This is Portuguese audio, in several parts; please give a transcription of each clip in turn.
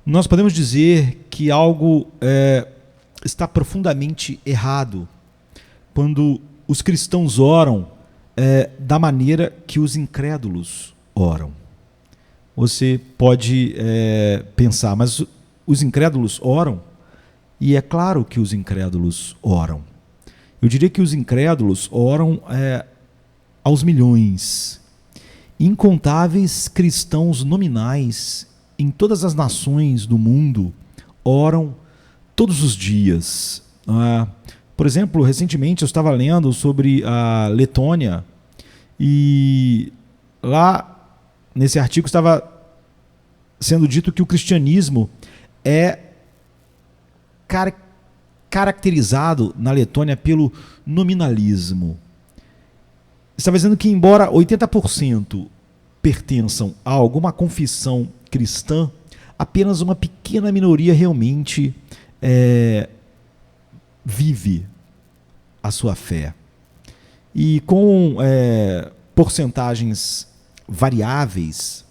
Nós podemos dizer que algo está profundamente errado quando os cristãos oram da maneira que os incrédulos oram. Você pode pensar, mas os incrédulos oram? E é claro que os incrédulos oram. Eu diria que os incrédulos oram aos milhões. Incontáveis cristãos nominais em todas as nações do mundo oram todos os dias. Por exemplo, recentemente eu estava lendo sobre a Letônia e lá nesse artigo estava sendo dito que o cristianismo é caracterizado na Letônia pelo nominalismo. Estava dizendo que, embora 80% pertençam a alguma confissão cristã, apenas uma pequena minoria realmente vive a sua fé. E com porcentagens variáveis,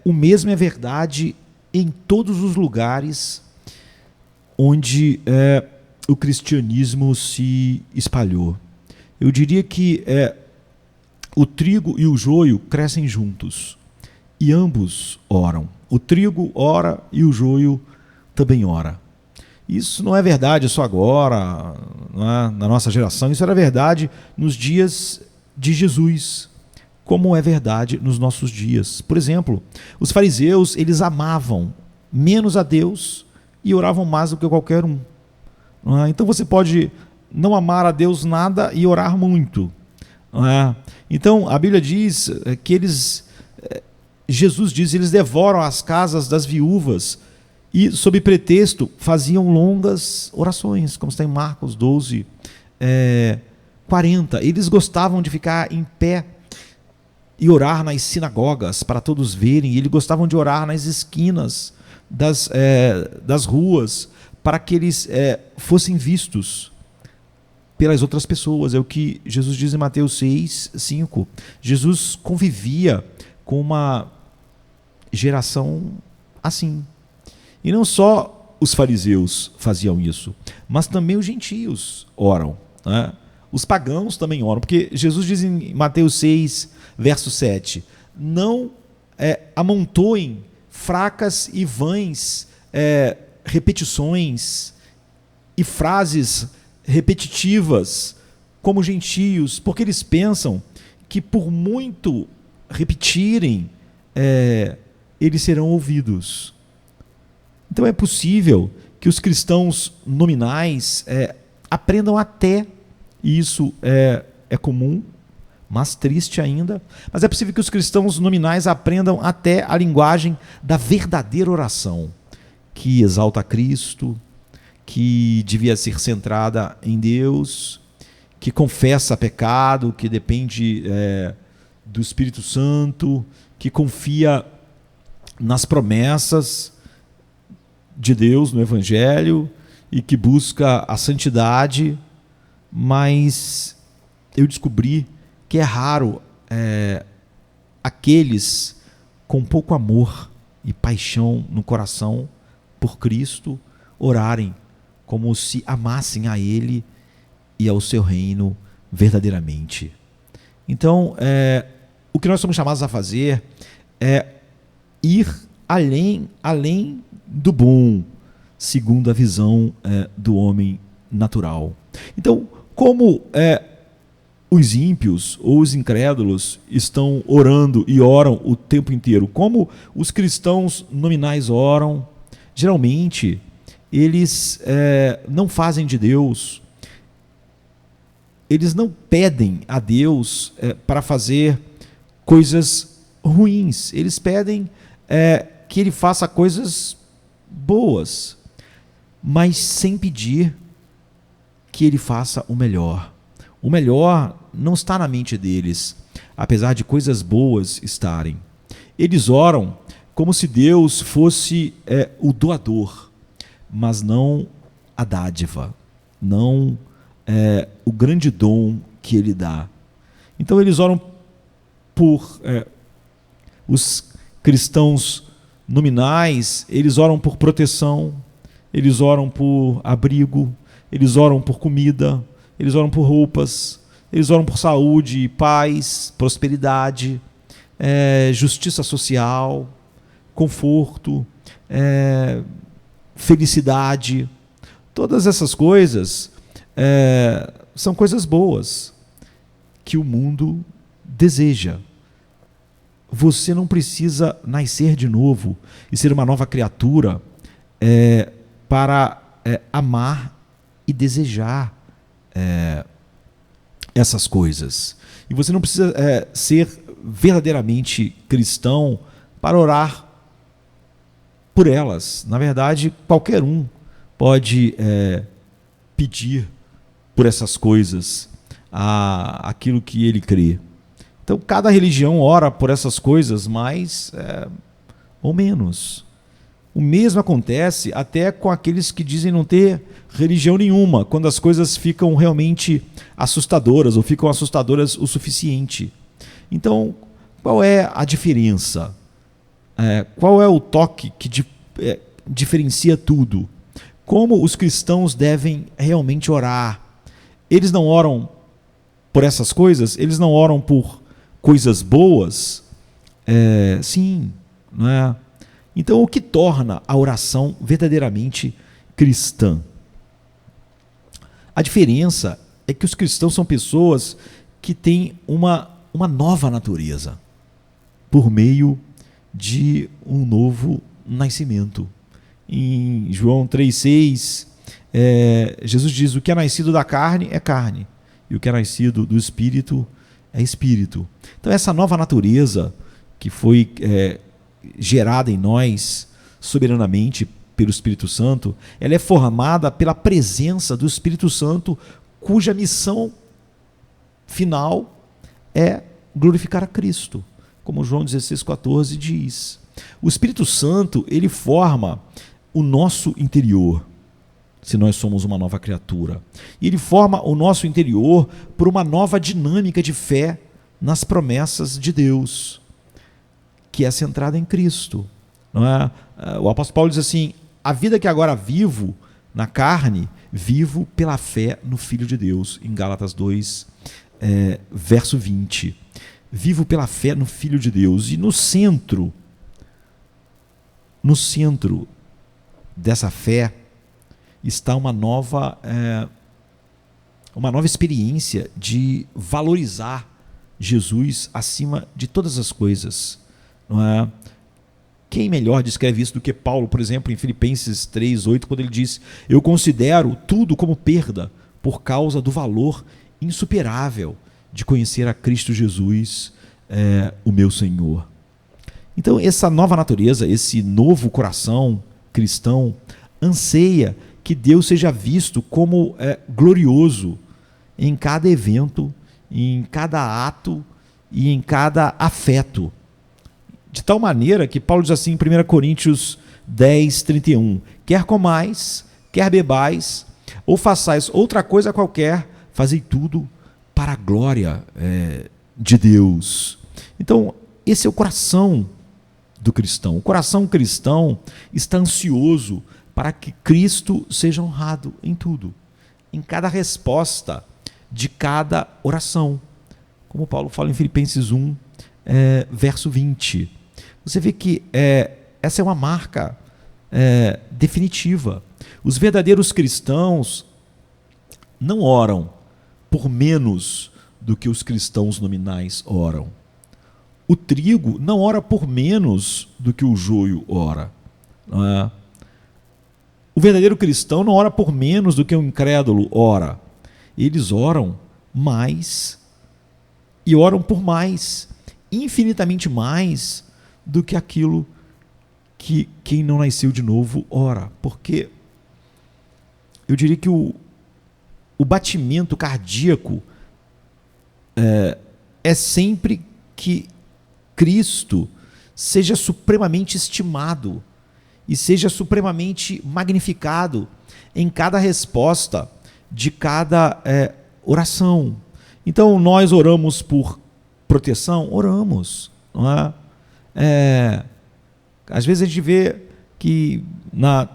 o mesmo é verdade em todos os lugares onde o cristianismo se espalhou. Eu diria que o trigo e o joio crescem juntos e ambos oram. O trigo ora e o joio também ora. Isso não é verdade só agora, na nossa geração, isso era verdade nos dias de Jesus, como é verdade nos nossos dias. Por exemplo, os fariseus, eles amavam menos a Deus e oravam mais do que qualquer um. Então você pode não amar a Deus nada e orar muito. Então a Bíblia diz que Jesus diz, eles devoram as casas das viúvas e, sob pretexto, faziam longas orações, como está em Marcos 12, 40. Eles gostavam de ficar em pé e orar nas sinagogas para todos verem, e eles gostavam de orar nas esquinas das ruas para que eles fossem vistos pelas outras pessoas. É o que Jesus diz em Mateus 6, 5. Jesus convivia com uma geração assim. E não só os fariseus faziam isso, mas também os gentios oram. Os pagãos também oram, porque Jesus diz em Mateus 6, verso 7, não amontoem fracas e vãs repetições e frases repetitivas como gentios, porque eles pensam que por muito repetirem, eles serão ouvidos. Então é possível que os cristãos nominais aprendam até, e isso é comum, mas triste ainda, mas é possível que os cristãos nominais aprendam até a linguagem da verdadeira oração, que exalta Cristo, que devia ser centrada em Deus, que confessa pecado, que depende do Espírito Santo, que confia nas promessas de Deus no Evangelho e que busca a santidade. Mas eu descobri que é raro aqueles com pouco amor e paixão no coração por Cristo orarem como se amassem a Ele e ao seu reino verdadeiramente. Então, o que nós somos chamados a fazer é ir além do bom, segundo a visão do homem natural. Então, como os ímpios ou os incrédulos estão orando e oram o tempo inteiro, como os cristãos nominais oram, geralmente eles não fazem de Deus, eles não pedem a Deus para fazer coisas ruins, eles pedem que Ele faça coisas boas, mas sem pedir que Ele faça o melhor. O melhor não está na mente deles, apesar de coisas boas estarem. Eles oram como se Deus fosse o doador, mas não a dádiva, não o grande dom que Ele dá. Então eles oram por os cristãos nominais, eles oram por proteção, eles oram por abrigo, eles oram por comida, eles oram por roupas, eles oram por saúde, paz, prosperidade, justiça social, conforto, felicidade. Todas essas coisas são coisas boas que o mundo deseja. Você não precisa nascer de novo e ser uma nova criatura para amar e desejar essas coisas. E você não precisa ser verdadeiramente cristão para orar por elas. Na verdade, qualquer um pode pedir por essas coisas aquilo que ele crê. Então, cada religião ora por essas coisas mais ou menos. O mesmo acontece até com aqueles que dizem não ter religião nenhuma, quando as coisas ficam realmente assustadoras ou ficam assustadoras o suficiente. Então, qual é a diferença? Qual é o toque que diferencia tudo? Como os cristãos devem realmente orar? Eles não oram por essas coisas? Eles não oram por coisas boas? Sim, não é? Então, o que torna a oração verdadeiramente cristã? A diferença é que os cristãos são pessoas que têm uma nova natureza por meio de um novo nascimento. Em João 3,6, Jesus diz: o que é nascido da carne é carne, e o que é nascido do Espírito é Espírito. Então, essa nova natureza que foi gerada em nós soberanamente pelo Espírito Santo, ela é formada pela presença do Espírito Santo, cuja missão final é glorificar a Cristo, como João 16,14 diz. O Espírito Santo, ele forma o nosso interior, se nós somos uma nova criatura. E ele forma o nosso interior por uma nova dinâmica de fé nas promessas de Deus, que é centrada em Cristo. Não é? O apóstolo Paulo diz assim: a vida que agora vivo na carne, vivo pela fé no Filho de Deus, em Gálatas 2, verso 20. Vivo pela fé no Filho de Deus. E no centro dessa fé está uma nova experiência de valorizar Jesus acima de todas as coisas. Não é? Quem melhor descreve isso do que Paulo, por exemplo, em Filipenses 3,8, quando ele diz: eu considero tudo como perda por causa do valor insuperável de conhecer a Cristo Jesus, o meu Senhor. Então, essa nova natureza, esse novo coração cristão, anseia que Deus seja visto como glorioso em cada evento, em cada ato e em cada afeto. De tal maneira que Paulo diz assim em 1 Coríntios 10, 31, quer comais, quer bebais, ou façais outra coisa qualquer, fazei tudo para a glória de Deus. Então, esse é o coração do cristão. O coração cristão está ansioso para que Cristo seja honrado em tudo, em cada resposta de cada oração. Como Paulo fala em Filipenses 1, verso 20. Você vê que essa é uma marca definitiva. Os verdadeiros cristãos não oram por menos do que os cristãos nominais oram. O trigo não ora por menos do que o joio ora. Não é? O verdadeiro cristão não ora por menos do que o incrédulo ora. Eles oram mais e oram por mais, infinitamente mais do que aquilo que quem não nasceu de novo ora. Porque eu diria que o batimento cardíaco é sempre que Cristo seja supremamente estimado e seja supremamente magnificado em cada resposta de cada oração. Então, nós oramos por proteção? Oramos, não é? Às vezes a gente vê que na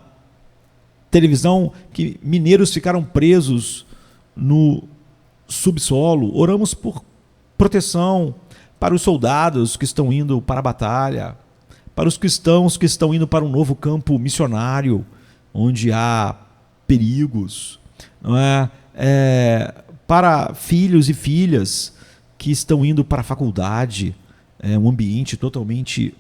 televisão que mineiros ficaram presos no subsolo. Oramos por proteção para os soldados que estão indo para a batalha, para os cristãos que estão indo para um novo campo missionário, onde há perigos, não é? Para filhos e filhas que estão indo para a faculdade, um ambiente totalmente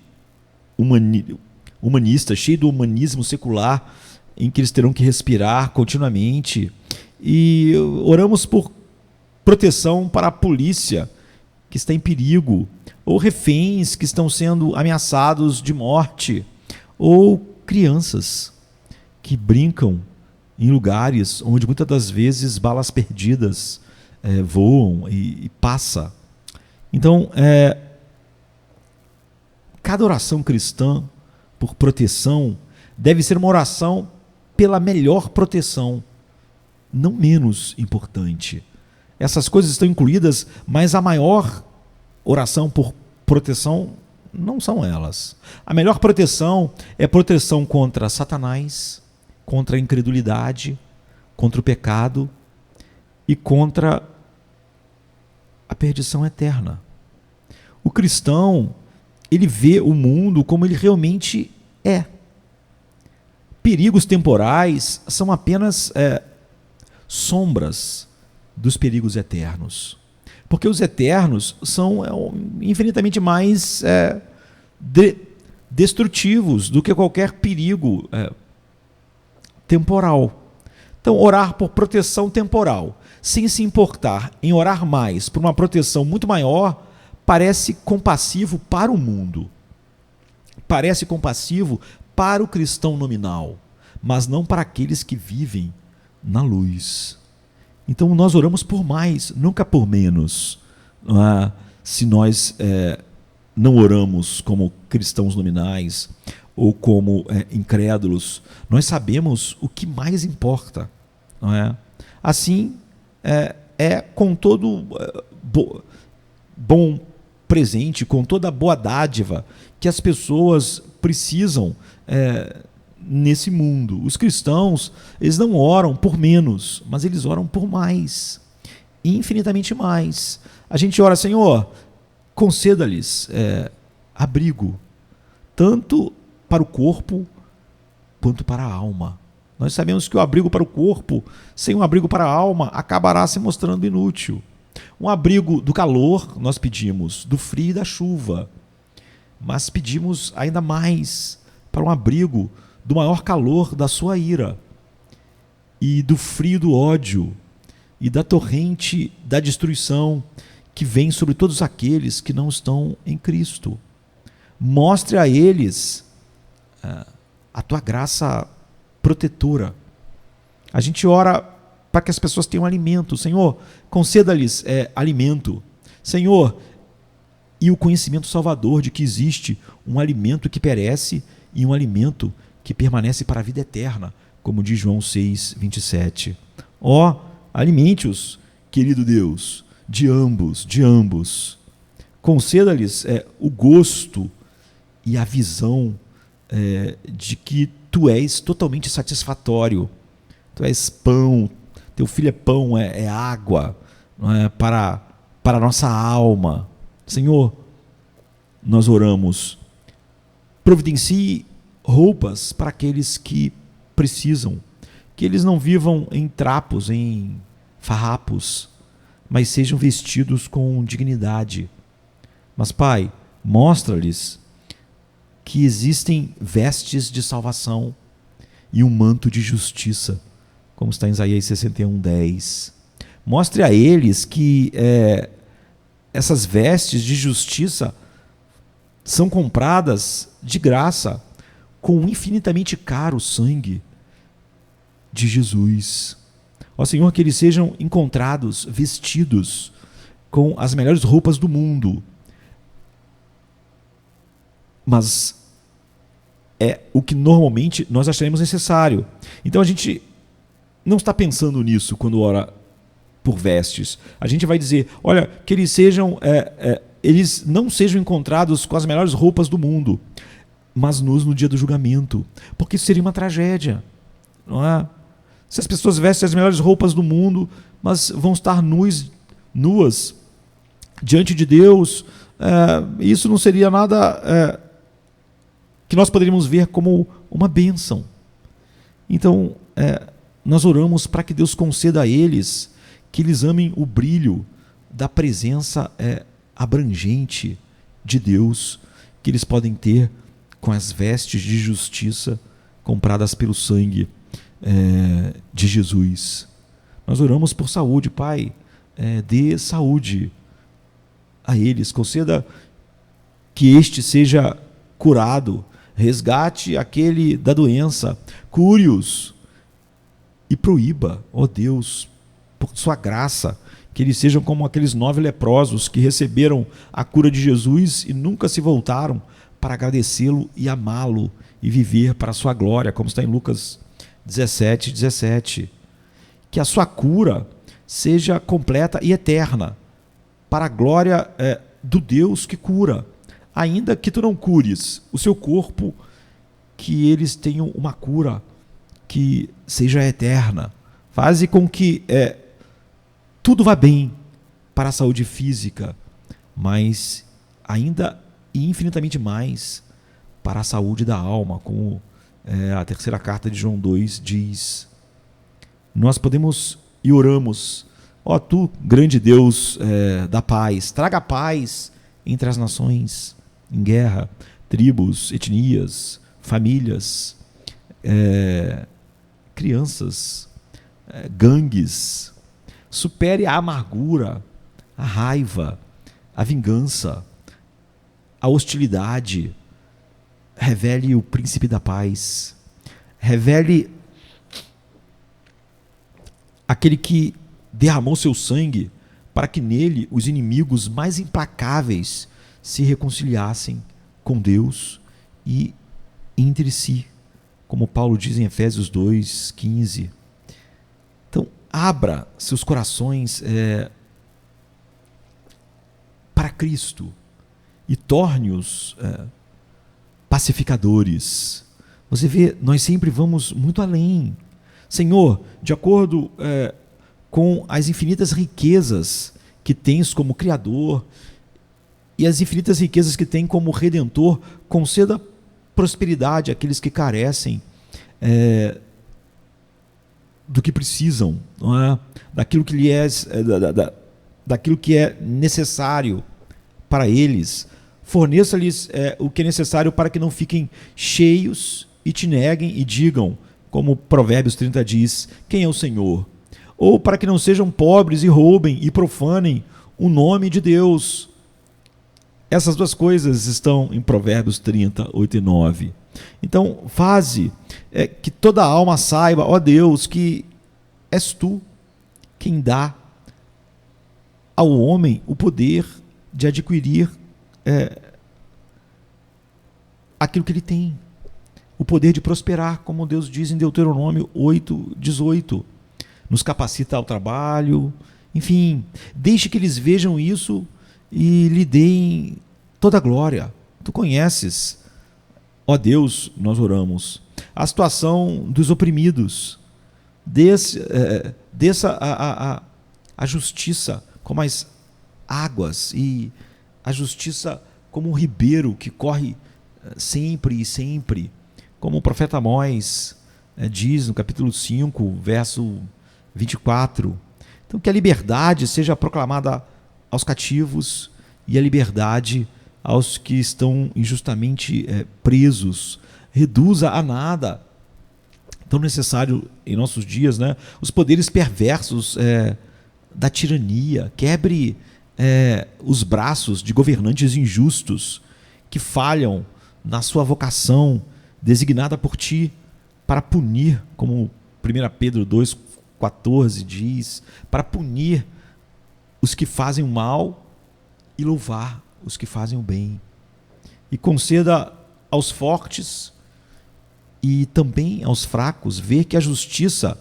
humanista, cheio do humanismo secular, em que eles terão que respirar continuamente. E oramos por proteção para a polícia que está em perigo, ou reféns que estão sendo ameaçados de morte, ou crianças que brincam em lugares onde muitas das vezes balas perdidas voam e passa. Então, cada oração cristã por proteção deve ser uma oração pela melhor proteção, não menos importante. Essas coisas estão incluídas, mas a maior oração por proteção não são elas. A melhor proteção é proteção contra Satanás, contra a incredulidade, contra o pecado e contra a perdição eterna. O cristão, ele vê o mundo como ele realmente é. Perigos temporais são apenas sombras dos perigos eternos. Porque os eternos são infinitamente mais destrutivos do que qualquer perigo temporal. Então, orar por proteção temporal, sem se importar em orar mais por uma proteção muito maior, parece compassivo para o mundo. Parece compassivo para o cristão nominal, mas não para aqueles que vivem na luz. Então nós oramos por mais, nunca por menos. Se nós não oramos como cristãos nominais ou como incrédulos, nós sabemos o que mais importa. Não é? Assim, com todo bom presente, com toda boa dádiva que as pessoas precisam nesse mundo. Os cristãos, eles não oram por menos, mas eles oram por mais, infinitamente mais. A gente ora: Senhor, conceda-lhes abrigo, tanto para o corpo quanto para a alma. Nós sabemos que o abrigo para o corpo, sem um abrigo para a alma, acabará se mostrando inútil. Um abrigo do calor nós pedimos, do frio e da chuva, mas pedimos ainda mais para um abrigo do maior calor da sua ira, e do frio do ódio, e da torrente da destruição que vem sobre todos aqueles que não estão em Cristo. Mostre a eles a tua graça protetora. A gente ora para que as pessoas tenham alimento. Senhor, conceda-lhes alimento. Senhor, e o conhecimento salvador de que existe um alimento que perece e um alimento que permanece para a vida eterna, como diz João 6:27. Alimente-os, querido Deus, de ambos. Conceda-lhes o gosto e a visão de que tu és totalmente satisfatório. Tu és pão, teu filho é pão, é água, não é? Para a nossa alma. Senhor, nós oramos, providencie roupas para aqueles que precisam, que eles não vivam em trapos, em farrapos, mas sejam vestidos com dignidade. Mas, Pai, mostra-lhes que existem vestes de salvação e um manto de justiça, como está em Isaías 61:10. Mostre a eles que essas vestes de justiça são compradas de graça com o infinitamente caro sangue de Jesus. Ó Senhor, que eles sejam encontrados vestidos com as melhores roupas do mundo, mas é o que normalmente nós acharemos necessário. Então a gente não está pensando nisso quando ora por vestes. A gente vai dizer: olha, que eles sejam eles não sejam encontrados com as melhores roupas do mundo. mas nus no dia do julgamento, porque isso seria uma tragédia, não é? Se as pessoas vestem as melhores roupas do mundo, mas vão estar nuas diante de Deus, isso não seria nada que nós poderíamos ver como uma bênção. Então, nós oramos para que Deus conceda a eles que eles amem o brilho da presença abrangente de Deus que eles podem ter com as vestes de justiça compradas pelo sangue de Jesus. Nós oramos por saúde, Pai, dê saúde a eles, conceda que este seja curado, resgate aquele da doença, cure-os e proíba, ó Deus, por sua graça, que eles sejam como aqueles 9 leprosos que receberam a cura de Jesus e nunca se voltaram para agradecê-lo e amá-lo e viver para a sua glória, como está em Lucas 17:17. Que a sua cura seja completa e eterna, para a glória do Deus que cura. Ainda que tu não cures o seu corpo, que eles tenham uma cura que seja eterna. Faze com que tudo vá bem para a saúde física, mas ainda e infinitamente mais para a saúde da alma, como a terceira carta de João 2 diz. Nós podemos e oramos, ó tu, grande Deus da paz, traga paz entre as nações em guerra, tribos, etnias, famílias, crianças, gangues. Supere a amargura, a raiva, a vingança, a hostilidade. Revele o príncipe da paz. Revele aquele que derramou seu sangue para que nele os inimigos mais implacáveis se reconciliassem com Deus e entre si, como Paulo diz em Efésios 2:15. Então, abra seus corações para Cristo e torne-os pacificadores. Você vê, nós sempre vamos muito além. Senhor, de acordo com as infinitas riquezas que tens como Criador e as infinitas riquezas que tem como Redentor, conceda prosperidade àqueles que carecem do que precisam, não é? Daquilo que daquilo que é necessário para eles. Forneça-lhes o que é necessário para que não fiquem cheios e te neguem e digam, como Provérbios 30 diz, quem é o Senhor? Ou para que não sejam pobres e roubem e profanem o nome de Deus. Essas duas coisas estão em Provérbios 30, 8 e 9. Então, faze que toda alma saiba, ó Deus, que és tu quem dá ao homem o poder de adquirir aquilo que ele tem. O poder de prosperar, como Deus diz em Deuteronômio 8:18. Nos capacita ao trabalho, enfim, deixe que eles vejam isso e lhe deem toda a glória. Tu conheces, ó Deus, nós oramos, a situação dos oprimidos, desça a justiça como as águas e a justiça como um ribeiro que corre sempre e sempre, como o profeta Amós diz no capítulo 5, verso 24. Então, que a liberdade seja proclamada aos cativos e a liberdade aos que estão injustamente presos. Reduza a nada, tão necessário em nossos dias, né? Os poderes perversos da tirania. Quebre os braços de governantes injustos que falham na sua vocação designada por ti para punir, como 1 Pedro 2:14 diz, para punir os que fazem o mal e louvar os que fazem o bem. E conceda aos fortes e também aos fracos ver que a justiça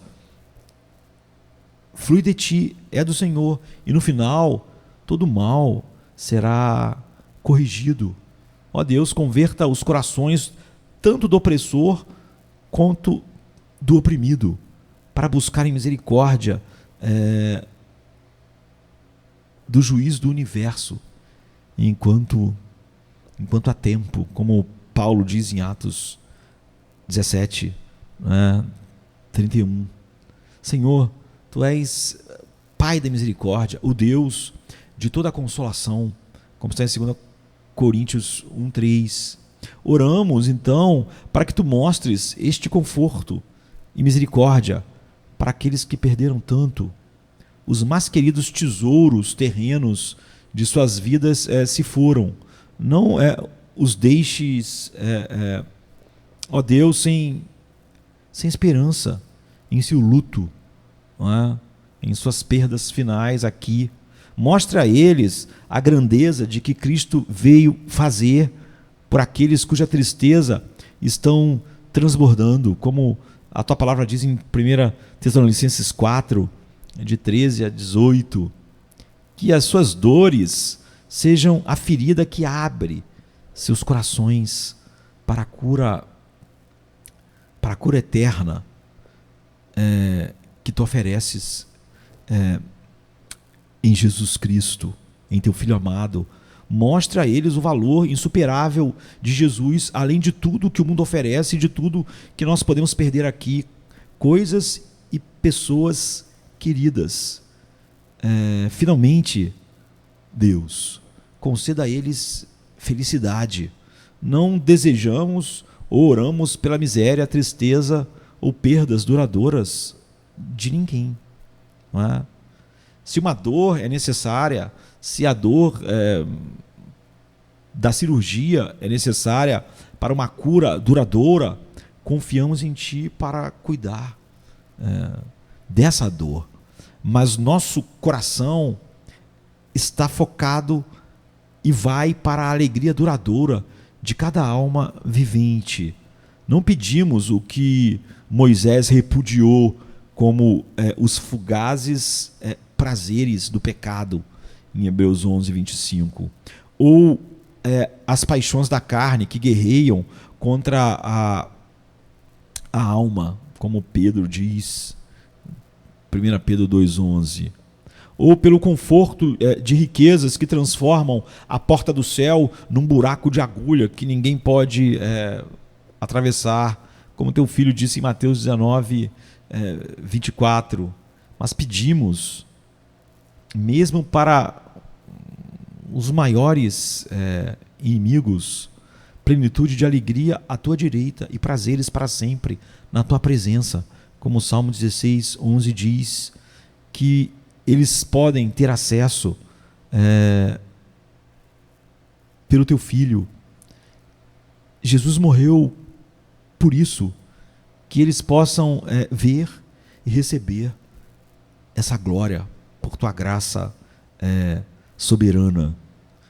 flui de ti, é do Senhor, e no final todo mal será corrigido Ó Deus, converta os corações tanto do opressor quanto do oprimido, para buscarem misericórdia do juiz do universo, enquanto há tempo, como Paulo diz em Atos 17, 31. Senhor, Tu és Pai da misericórdia, o Deus de toda a consolação, como está em 2 Coríntios 1:3. Oramos, então, para que Tu mostres este conforto e misericórdia para aqueles que perderam tanto. Os mais queridos tesouros terrenos de suas vidas se foram. Não os deixes, ó Deus, sem esperança, em seu luto, em suas perdas finais aqui. Mostra a eles a grandeza de que Cristo veio fazer por aqueles cuja tristeza estão transbordando, como a Tua palavra diz em 1 Tessalonicenses 4, de 13 a 18, que as suas dores sejam a ferida que abre seus corações para a cura eterna que Tu ofereces em Jesus Cristo, em Teu Filho amado. Mostra a eles o valor insuperável de Jesus, além de tudo que o mundo oferece, de tudo que nós podemos perder aqui, coisas e pessoas queridas. Finalmente, Deus, conceda a eles felicidade. Não desejamos ou oramos pela miséria, tristeza ou perdas duradouras de ninguém. Não é? Se uma dor é necessária, se a dor da cirurgia é necessária para uma cura duradoura, confiamos em Ti para cuidar dessa dor. Mas nosso coração está focado e vai para a alegria duradoura de cada alma vivente. Não pedimos o que Moisés repudiou como os fugazes prazeres do pecado, em Hebreus 11, 25. Ou as paixões da carne que guerreiam contra a alma, como Pedro diz, 1 Pedro 2,11. Ou pelo conforto de riquezas que transformam a porta do céu num buraco de agulha que ninguém pode atravessar, como Teu Filho disse em Mateus 19, 24. Mas pedimos, mesmo para os maiores inimigos, plenitude de alegria à Tua direita e prazeres para sempre na Tua presença, como o Salmo 16, 11 diz, que eles podem ter acesso pelo Teu Filho. Jesus morreu por isso, que eles possam ver e receber essa glória por Tua graça soberana.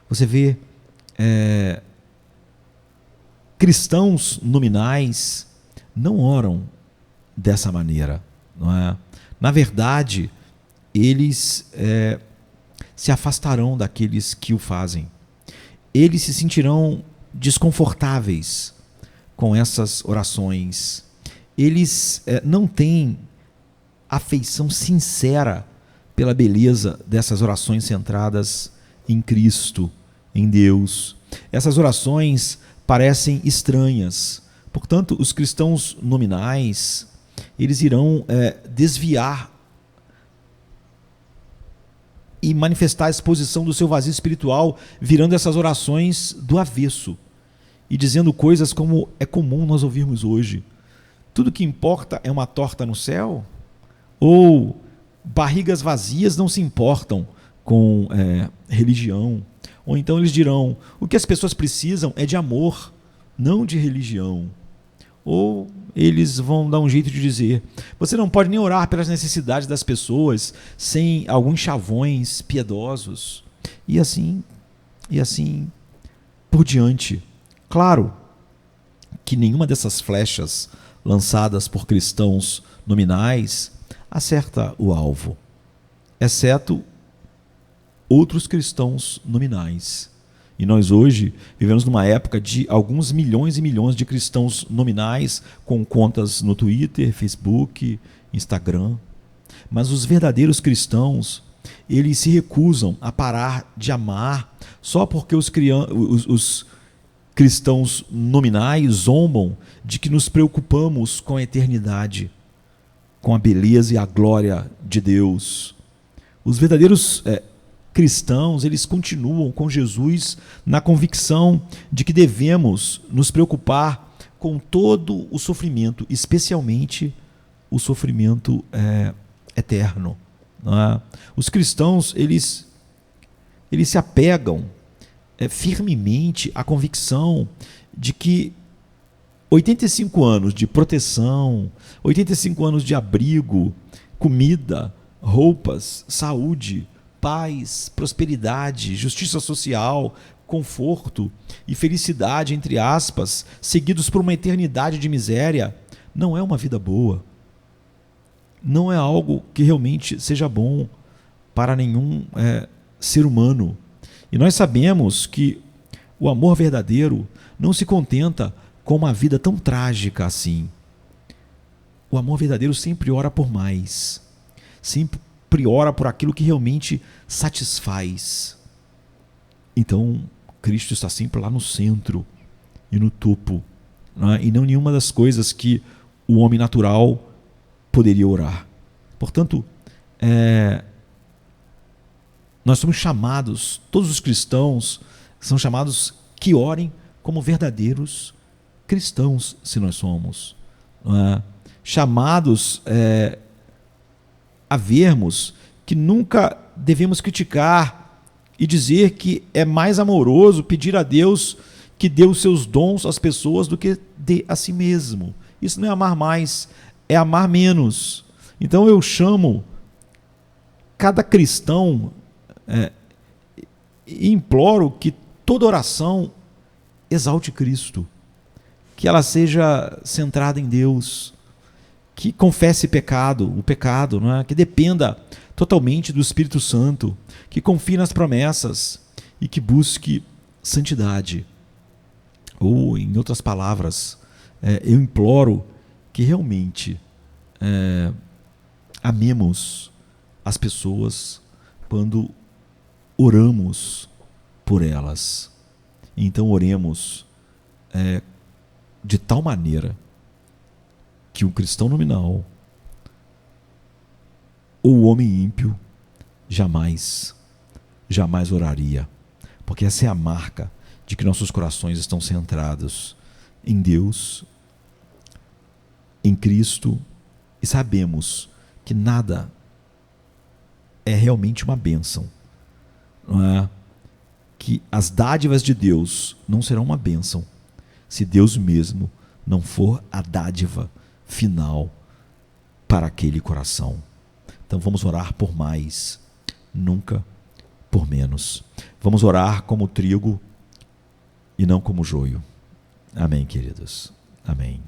Você vê cristãos nominais não oram dessa maneira, não é? Na verdade, eles se afastarão daqueles que o fazem. Eles se sentirão desconfortáveis com essas orações. Eles não têm afeição sincera pela beleza dessas orações centradas em Cristo, em Deus. Essas orações parecem estranhas. Portanto, os cristãos nominais, eles irão desviar e manifestar a exposição do seu vazio espiritual, virando essas orações do avesso e dizendo coisas como é comum nós ouvirmos hoje. Tudo que importa é uma torta no céu? Ou barrigas vazias não se importam com religião? Ou então eles dirão, o que as pessoas precisam é de amor, não de religião. Ou eles vão dar um jeito de dizer, você não pode nem orar pelas necessidades das pessoas sem alguns chavões piedosos. E assim por diante. Claro que nenhuma dessas flechas lançadas por cristãos nominais acerta o alvo, exceto outros cristãos nominais E nós hoje vivemos numa época de alguns milhões e milhões de cristãos nominais com contas no Twitter, Facebook, Instagram. Mas os verdadeiros cristãos, eles se recusam a parar de amar só porque os cristãos nominais zombam de que nos preocupamos com a eternidade, com a beleza e a glória de Deus. Os verdadeiros cristãos, eles continuam com Jesus na convicção de que devemos nos preocupar com todo o sofrimento, especialmente o sofrimento eterno. Não é? Os cristãos, eles se apegam firmemente à convicção de que 85 anos de proteção, 85 anos de abrigo, comida, roupas, saúde, paz, prosperidade, justiça social, conforto e felicidade, entre aspas, seguidos por uma eternidade de miséria, não é uma vida boa. Não é algo que realmente seja bom para nenhum ser humano. E nós sabemos que o amor verdadeiro não se contenta com uma vida tão trágica assim. O amor verdadeiro sempre ora por mais, sempre ora por aquilo que realmente satisfaz. Então, Cristo está sempre lá no centro e no topo, não é? E não nenhuma das coisas que o homem natural poderia orar. Portanto, nós somos chamados, todos os cristãos são chamados que orem como verdadeiros cristãos, se nós somos. Não é? Chamados a vermos que nunca devemos criticar e dizer que é mais amoroso pedir a Deus que dê os seus dons às pessoas do que dê a si mesmo. Isso não é amar mais, é amar menos. Então eu chamo cada cristão e imploro que toda oração exalte Cristo, que ela seja centrada em Deus, que confesse o pecado, não é? Que dependa totalmente do Espírito Santo, que confie nas promessas e que busque santidade. Ou, em outras palavras, eu imploro que realmente amemos as pessoas quando oramos por elas. Então oremos de tal maneira que um cristão nominal ou o homem ímpio jamais oraria, porque essa é a marca de que nossos corações estão centrados em Deus, em Cristo, e sabemos que nada é realmente uma bênção, não é? Que as dádivas de Deus não serão uma bênção se Deus mesmo não for a dádiva final para aquele coração. Então vamos orar por mais, nunca por menos. Vamos orar como trigo e não como joio. Amém, queridos. Amém.